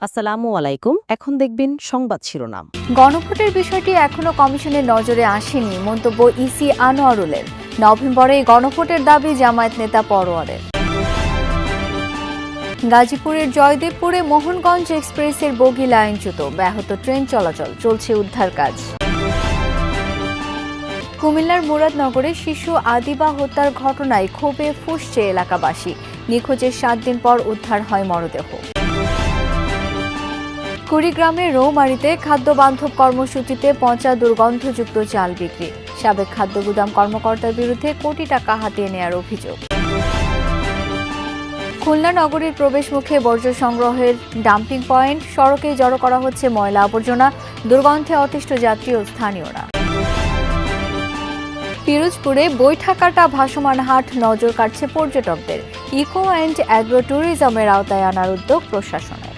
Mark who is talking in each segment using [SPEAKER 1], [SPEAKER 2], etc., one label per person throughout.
[SPEAKER 1] আসসালামু আলাইকুম। এখন দেখবেন সংবাদ শিরোনাম।
[SPEAKER 2] গণভোটের বিষয়টি এখনো কমিশনের নজরে আসেনি, মন্তব্য ইসি আনোয়ারুলের। নভেম্বরে গণভোটের দাবি জামায়াত নেতা পরোয়ারের। গাজীপুরের জয়দেবপুরে মোহনগঞ্জ এক্সপ্রেসের বগি লাইনচ্যুত, ব্যাহত ট্রেন চলাচল, চলছে উদ্ধার কাজ। কুমিল্লার মুরাদনগরে শিশু আদিবা হত্যার ঘটনায় ক্ষোভে ফুঁসছে এলাকাবাসী। নিখোঁজের 7 দিন পর উদ্ধার হয় মরদেহ। কুড়িগ্রামের রৌমারীতে খাদ্য বান্ধব কর্মসূচিতে পচা দুর্গন্ধযুক্ত চাল বিক্রি। সাবেক খাদ্য গুদাম কর্মকর্তার বিরুদ্ধে কোটি টাকা হাতিয়ে নেওয়ার অভিযোগ। খুলনা নগরীর প্রবেশ মুখে বর্জ্য সংগ্রহের ডাম্পিং পয়েন্ট, সড়কে জড়ো করা হচ্ছে ময়লা আবর্জনা, দুর্গন্ধে অতিষ্ঠ যাত্রী ও স্থানীয়রা। পিরোজপুরে বৈঠাকাটা ভাসমান হাট নজর কাটছে পর্যটকদের। ইকো অ্যান্ড অ্যাগ্রো ট্যুরিজমের আওতায় আনার উদ্যোগ প্রশাসনের।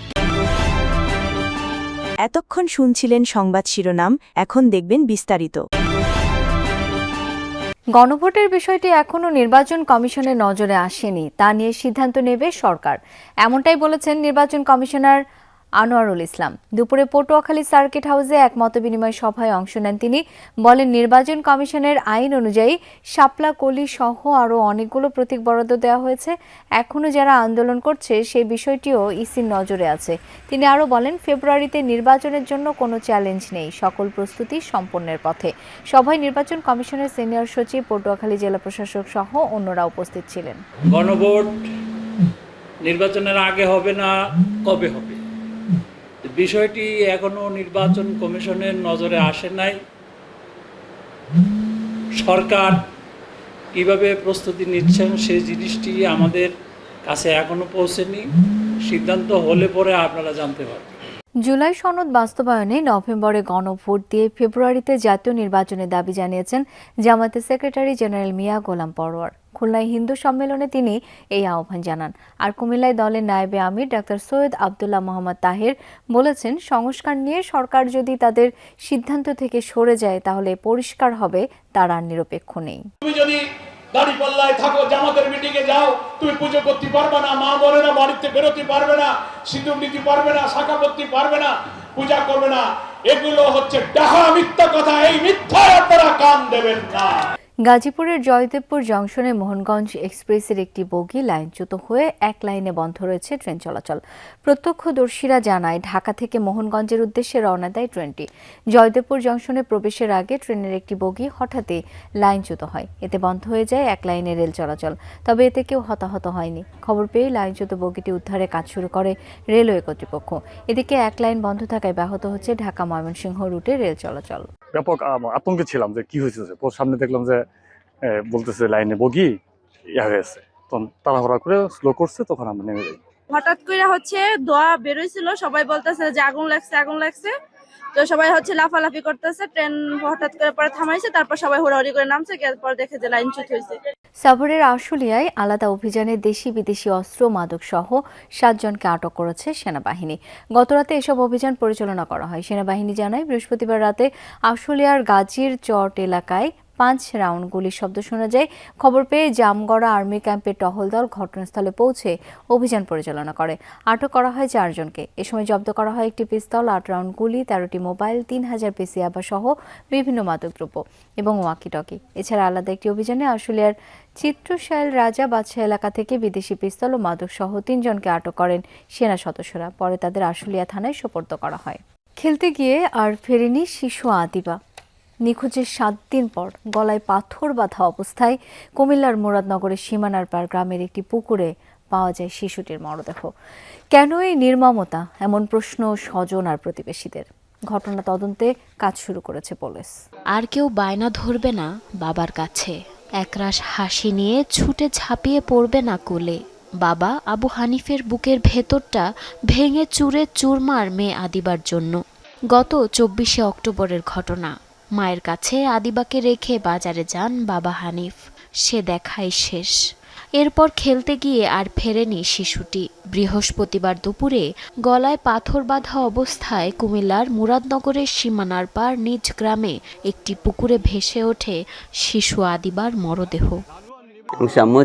[SPEAKER 3] এতক্ষণ শুনছিলেন সংবাদ শিরোনাম, এখন দেখবেন বিস্তারিত।
[SPEAKER 2] গণভোটের বিষয়টি এখনো নির্বাচন কমিশনের নজরে আসেনি, তা নিয়ে সিদ্ধান্ত নেবে সরকার, এমনটাই বলেছেন নির্বাচন কমিশনার আনোয়ারুল ইসলাম। দুপুরে পটুয়াখালী সার্কিট হাউসে এক মতবিনিময় সভায় অংশ নেন তিনি। বলেন, নির্বাচন কমিশনের আইন অনুযায়ী শাপলা কলি সহ আরও অনেকগুলো প্রতীক বরাদ্দ দেওয়া হয়েছে। এখনও যারা আন্দোলন করছে সেই বিষয়টিও ইসির নজরে আছে। তিনি আরও বলেন, ফেব্রুয়ারিতে নির্বাচনের জন্য কোনো চ্যালেঞ্জ নেই, সকল প্রস্তুতি সম্পন্নের পথে। সভায় নির্বাচন কমিশনের সিনিয়র সচিব, পটুয়াখালী জেলা প্রশাসক সহ অন্যরা উপস্থিত ছিলেন।
[SPEAKER 4] গণভোট নির্বাচনের আগে হবে না কবে হবে, বিষয়টি এখনো নির্বাচন কমিশনের নজরে আসে নাই। সরকার কিভাবে প্রস্তুতি নিচ্ছেন সেই জিনিসটি আমাদের কাছে এখনো পৌঁছেনি। সিদ্ধান্ত হলে পরে আপনারা জানতে পারবেন।
[SPEAKER 2] জুলাই সনদ বাস্তবায়নে নভেম্বরে গণভোট দিয়ে ফেব্রুয়ারিতে জাতীয় নির্বাচনের দাবি জানিয়েছেন জামায়াতের সেক্রেটারি জেনারেল মিয়া গোলাম পরোয়ার। খুলনায় হিন্দু সম্মেলনে তিনি এই আহ্বান জানান। আর কুমিল্লায় দলের নায়েবে আমির ডাক্তার সৈয়দ আবদুল্লাহ মোহাম্মদ তাহের বলেছেন, সংস্কার নিয়ে সরকার যদি তাদের সিদ্ধান্ত থেকে সরে যায় তাহলে পরিষ্কার হবে তারা নিরপেক্ষ নেই।
[SPEAKER 5] তুমি যদি দাঁড়িপাল্লায় থাকো, জামাতের মিটিংয়ে যাও, তুমি পুজো করতে পারবে না, মা বোনেরা বাড়িতে বেরোতে পারবে না, সিঁদুর নিতে পারবে না, শাখা পড়তে পারবে না, পূজা করবে না। এগুলো হচ্ছে ডাহা মিথ্যা কথা। এই মিথ্যায় আপনারা কান দেবেন না।
[SPEAKER 2] গাজীপুরের জয়দেবপুর জংশনে মোহনগঞ্জ এক্সপ্রেসের একটি বগি লাইনচ্যুত হয়ে এক লাইনে বন্ধ রয়েছে ট্রেন চলাচল। প্রত্যক্ষদর্শীরা জানায়, ঢাকা থেকে মোহনগঞ্জের উদ্দেশ্যে রওনা দেয় ট্রেনটি। জয়দেবপুর জংশনে প্রবেশের আগে ট্রেনের একটি বগি হঠাৎই লাইনচ্যুত হয়, এতে বন্ধ হয়ে যায় এক লাইনে রেল চলাচল। তবে এতে কেউ হতাহত হয়নি। খবর পেয়ে লাইনচ্যুত বগিটি উদ্ধারে কাজ শুরু করে রেলওয়ে কর্তৃপক্ষ। এদিকে এক লাইন বন্ধ থাকায় ব্যাহত হচ্ছে ঢাকা ময়মনসিংহ রুটে রেল চলাচল।
[SPEAKER 6] ব্যাপক আতঙ্কে ছিলাম যে কি হয়েছে। সামনে দেখলাম যে বলতেছে লাইনে বগি হয়েছে, তখন তাড়াহুড়া করে স্লো করছে, তখন আমরা নেমে যাই।
[SPEAKER 7] হঠাৎ করে ধোঁয়া বেরোইছিল, সবাই বলতেছে যে আগুন লাগছে আগুন লাগছে, তো সবাই লাফালাফি করতেছে। ট্রেন হঠাৎ করে পরে থামাইছে, তারপর সবাই হুড়াহুড়ি করে নামছে, পরে দেখে যে লাইনচ্যুত হয়েছে।
[SPEAKER 2] সাভারের আশুলিয়ায় আলাদা অভিযানে দেশি বিদেশি অস্ত্র মাদক সহ 7 জনকে আটক করেছে সেনাবাহিনী। গতরাতে এসব অভিযান পরিচালনা করা হয়। সেনাবাহিনী জানায়, বৃহস্পতিবার রাতে আশুলিয়ার গাজীর চট এলাকায় 5 রাউন্ড গুলির শব্দ শোনা যায়। খবর পেয়ে জামগড়া আর্মি ক্যাম্পের টহল দল ঘটনাস্থলে পৌঁছে অভিযান পরিচালনা করে। আটক করা হয় 4 জনকে। এ সময় জব্দ করা হয় একটি পিস্তল, 8 রাউন্ড গুলি, 13টি মোবাইল, 3000 পিসি ইয়াবা সহ বিভিন্ন মাদকদ্রব্য এবং ওয়াকিটকি। এছাড়া আলাদা একটি অভিযানে আশুলিয়ার চিত্রশাইল রাজা বাদশাহ এলাকা থেকে বিদেশি পিস্তল ও মাদক সহ 3 জনকে আটক করেন সেনা সদস্যরা। পরে তাদের আশুলিয়া থানায় সোপর্দ করা হয়। খেলতে গিয়ে আর ফেরেনি শিশু আদিবা। নিখোঁজের 7 দিন পর গলায় পাথর বাঁধা অবস্থায় কুমিল্লার মুরাদনগরের সীমানার পার গ্রামের একটি পুকুরে পাওয়া যায় শিশুটির মরদেহ। কেন এই নির্মমতা, এমন প্রশ্ন স্বজন আর প্রতিবেশীদের। ঘটনা তদন্তে কাজ শুরু করেছে পুলিশ।
[SPEAKER 8] আর কেউ বায়না ধরবে না বাবার কাছে, একরাশ হাসি নিয়ে ছুটে ঝাঁপিয়ে পড়বে না কোলে। বাবা আবু হানিফের বুকের ভেতরটা ভেঙে চুরে চুরমার মেয়ে আদিবার জন্য। গত 24শে অক্টোবরের ঘটনা। মায়ের কাছে আদিবাকে রেখে বাজারে যান বাবা হানিফ। সে দেখাই শেষ। এরপর খেলতে গিয়ে আর ফেরেনি শিশুটি। বৃহস্পতিবার দুপুরে গলায় পাথর বাঁধা অবস্থায় কুমিল্লার মুরাদনগরের সীমানার পার নিজ গ্রামে একটি পুকুরে ভেসে ওঠে শিশু আদিবার মরদেহ।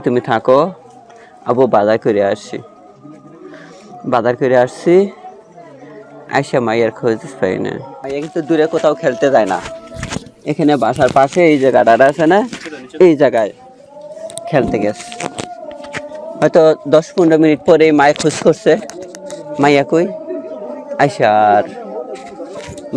[SPEAKER 9] তুমি থাকো, আবু বাজার করে আসছি। বাজার করে আসছি, আইসা মাইয়ার খোঁজ পাই না। মাইয়া কিন্তু দূরে কোথাও খেলতে যায় না, এখানে বাসার পাশে এই জায়গাটা আছে না, এই জায়গায় খেলতে গেছে। হয়তো 10-15 মিনিট পরে মায়ের খোঁজ করছে, মাইয়া কই, আইসা আর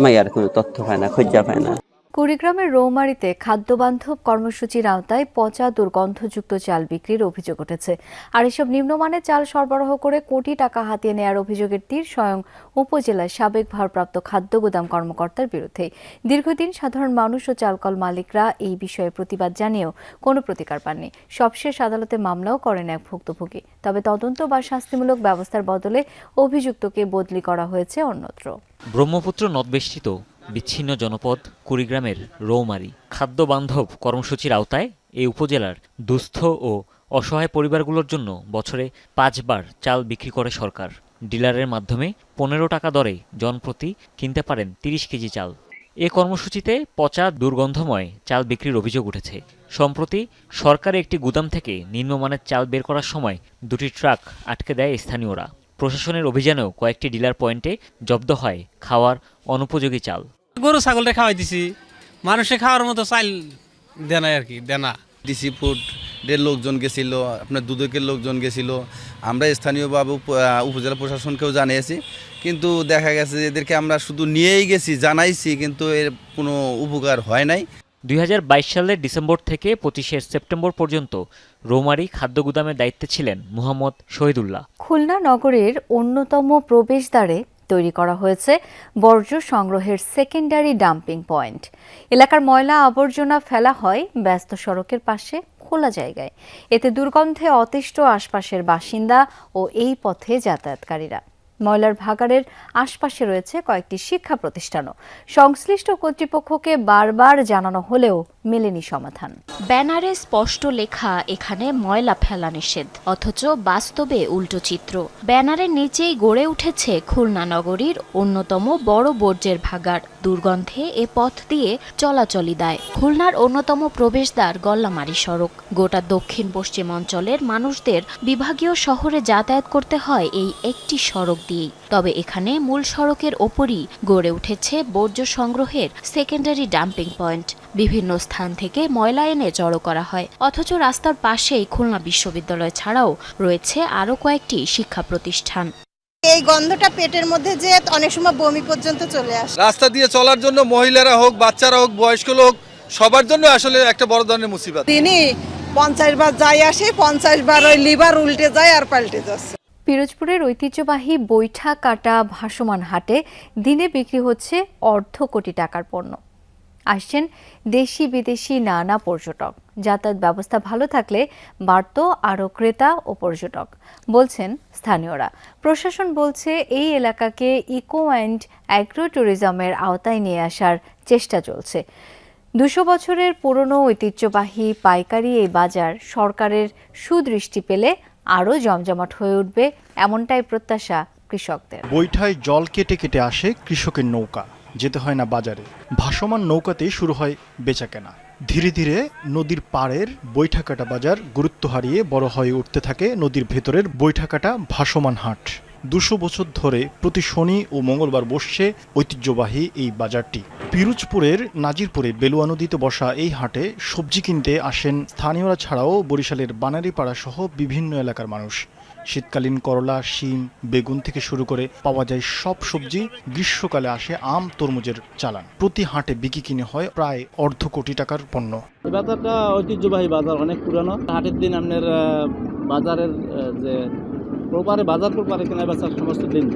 [SPEAKER 9] মাইয়ার কোনো তথ্য পায় না, খোঁজা পায় না।
[SPEAKER 2] কুড়িগ্রামের রৌমারীতে খাদ্যবান্ধব কর্মসূচির আওতায় পচা দুর্গন্ধযুক্ত চাল বিক্রির অভিযোগ উঠেছে। আর এসব নিম্নমানের চাল সরবরাহ করে কোটি টাকা হাতিয়ে নেয়ার অভিযোগের তীর স্বয়ং উপজেলার সাবেক ভারপ্রাপ্ত খাদ্য গুদাম কর্মকর্তার বিরুদ্ধে। দীর্ঘদিন সাধারণ মানুষ ও চালকল মালিকরা এই বিষয়ে প্রতিবাদ জানিয়েও কোনো প্রতিকার পাননি। সবশেষ আদালতে মামলাও করেন এক ভুক্তভোগী। তবে তদন্ত বা শাস্তিমূলক ব্যবস্থার বদলে অভিযুক্তকে বদলি করা হয়েছে অন্যত্র।
[SPEAKER 10] ব্রহ্মপুত্র নদবেষ্টিত বিচ্ছিন্ন জনপদ কুড়িগ্রামের রৌমারী খাদ্য বান্ধব কর্মসূচির আওতায় এই উপজেলার দুস্থ ও অসহায় পরিবারগুলোর জন্য বছরে 5 বার চাল বিক্রি করে সরকার। ডিলারের মাধ্যমে 15 টাকা দরে জনপ্রতি কিনতে পারেন 30 কেজি চাল। এ কর্মসূচিতে পচা দুর্গন্ধময় চাল বিক্রির অভিযোগ উঠেছে। সম্প্রতি সরকারি একটি গুদাম থেকে নিম্নমানের চাল বের করার সময় 2টি ট্রাক আটকে দেয় স্থানীয়রা। প্রশাসনের অভিযানেও কয়েকটি ডিলার পয়েন্টে জব্দ হয় খাওয়ার অনুপযোগী চাল।
[SPEAKER 11] গরু ছাগলটা খাওয়াই দিছি, মানুষে খাওয়ার মতো চাল দেনা আর কি দেনা।
[SPEAKER 12] ডিসি ফুডের লোকজন গেছিল, আপনার দুদকের লোকজন গেছিল, আমরা স্থানীয়ভাবে উপজেলা প্রশাসনকেও জানিয়েছি, কিন্তু দেখা গেছে যে এদেরকে আমরা শুধু নিয়েই গেছি, জানাইছি, কিন্তু এর কোনো উপকার হয় নাই।
[SPEAKER 10] 2022 সালের ডিসেম্বর থেকে 25শে সেপ্টেম্বর পর্যন্ত রৌমারী খাদ্য গুদামের দায়িত্বে ছিলেন মোহাম্মদ শহীদুল্লাহ।
[SPEAKER 2] খুলনা নগরের অন্যতম প্রবেশদ্বারে তৈরি করা হয়েছে বর্জ্য সংগ্রহের সেকেন্ডারি ডাম্পিং পয়েন্ট। এলাকার ময়লা আবর্জনা ফেলা হয় ব্যস্ত সড়কের পাশে খোলা জায়গায়। এতে দুর্গন্ধে অতিষ্ঠ আশপাশের বাসিন্দা ও এই পথে যাতায়াতকারীরা। ময়লার ভাগাড়ের আশপাশে রয়েছে কয়েকটি শিক্ষা প্রতিষ্ঠানও। সংশ্লিষ্ট কর্তৃপক্ষকে বারবার জানানো হলেও মেলেনি সমাধান।
[SPEAKER 8] ব্যানারে স্পষ্ট লেখা এখানে ময়লা ফেলা নিষেধ, অথচ বাস্তবে উল্টো চিত্র। ব্যানারের নিচেই গড়ে উঠেছে খুলনা নগরীর অন্যতম বড় বর্জ্যের ভাগাড়। দুর্গন্ধে এ পথ দিয়ে চলাচলই দায়। খুলনার অন্যতম প্রবেশদ্বার গল্লামারী সড়ক। গোটা দক্ষিণ পশ্চিম অঞ্চলের মানুষদের বিভাগীয় শহরে যাতায়াত করতে হয় এই একটি সড়ক দিয়েই। তবে এখানে মূল সড়কের ওপরই গড়ে উঠেছে বর্জ্য সংগ্রহের সেকেন্ডারি ডাম্পিং পয়েন্ট। বিভিন্ন স্থান থেকে ময়লা এনে জড়ো করা হয়, অথচ রাস্তার পাশেই খুলনা বিশ্ববিদ্যালয় ছাড়াও রয়েছে আরও কয়েকটি শিক্ষা প্রতিষ্ঠান।
[SPEAKER 13] এই গন্ধটা পেটের মধ্যে যে অনেক সময় বমি পর্যন্ত চলে আসে।
[SPEAKER 12] রাস্তা দিয়ে চলার জন্য মহিলারা হোক, বাচ্চারা হোক, বয়স্ক লোক, সবার জন্য আসলে একটা বড় ধরনের মুসিবত।
[SPEAKER 13] তিনি 50 বার যাই আসে, 50 বার ওই লিভার উল্টে যায় আর পাল্টে যাচ্ছে।
[SPEAKER 2] পিরোজপুরের ঐতিহ্যবাহী বৈঠা কাটা ভাসমান হাটে দিনে বিক্রি হচ্ছে অর্ধ কোটি টাকার পণ্য। আসছেন দেশি বিদেশি নানা পর্যটক। যাতায়াত ব্যবস্থা ভালো থাকলে বাড়ত আরও ক্রেতা ও পর্যটক, বলছেন স্থানীয়রা। প্রশাসন বলছে এই এলাকাকে ইকো অ্যান্ড অ্যাগ্রো ট্যুরিজমের আওতায় নিয়ে আসার চেষ্টা চলছে। 200 বছরের পুরনো ঐতিহ্যবাহী পাইকারি এই বাজার সরকারের সুদৃষ্টি পেলে আরও জমজমাট হয়ে উঠবে, এমনটাই প্রত্যাশা কৃষকদের।
[SPEAKER 14] বৈঠায় জল কেটে কেটে আসে কৃষকের নৌকা, যেতে হয় না বাজারে। ভাসমান নৌকাতেই শুরু হয় বেচাকেনা। ধীরে ধীরে নদীর পাড়ের বৈঠাকাটা বাজার গুরুত্ব হারিয়ে বড় হয়ে উঠতে থাকে নদীর ভেতরের বৈঠাকাটা ভাসমান হাট। 200 বছর ধরে প্রতি শনি ও মঙ্গলবার বসছে ঐতিহ্যবাহী এই বাজারটি। পিরোজপুরের নাজিরপুরে বেলুয়া নদীতে বসা এই হাটে সবজি কিনতে আসেন স্থানীয়রা ছাড়াও বরিশালের বানারীপাড়া সহ বিভিন্ন এলাকার মানুষ। শীতকালীন করলা, শিম, বেগুন থেকে শুরু করে পাওয়া যায় সব সবজি। গ্রীষ্মকালে আসে আম, তরমুজের চালান। প্রতি হাটে বিক্রি কিনে হয় প্রায় অর্ধ কোটি টাকার পণ্য।
[SPEAKER 15] বাজারটা ঐতিহ্যবাহী বাজার, অনেক পুরানো। হাটের দিন আপনার বাজারের যে প্রপারে বাজার প্রপারে কেনা বেচার সমস্ত দিন।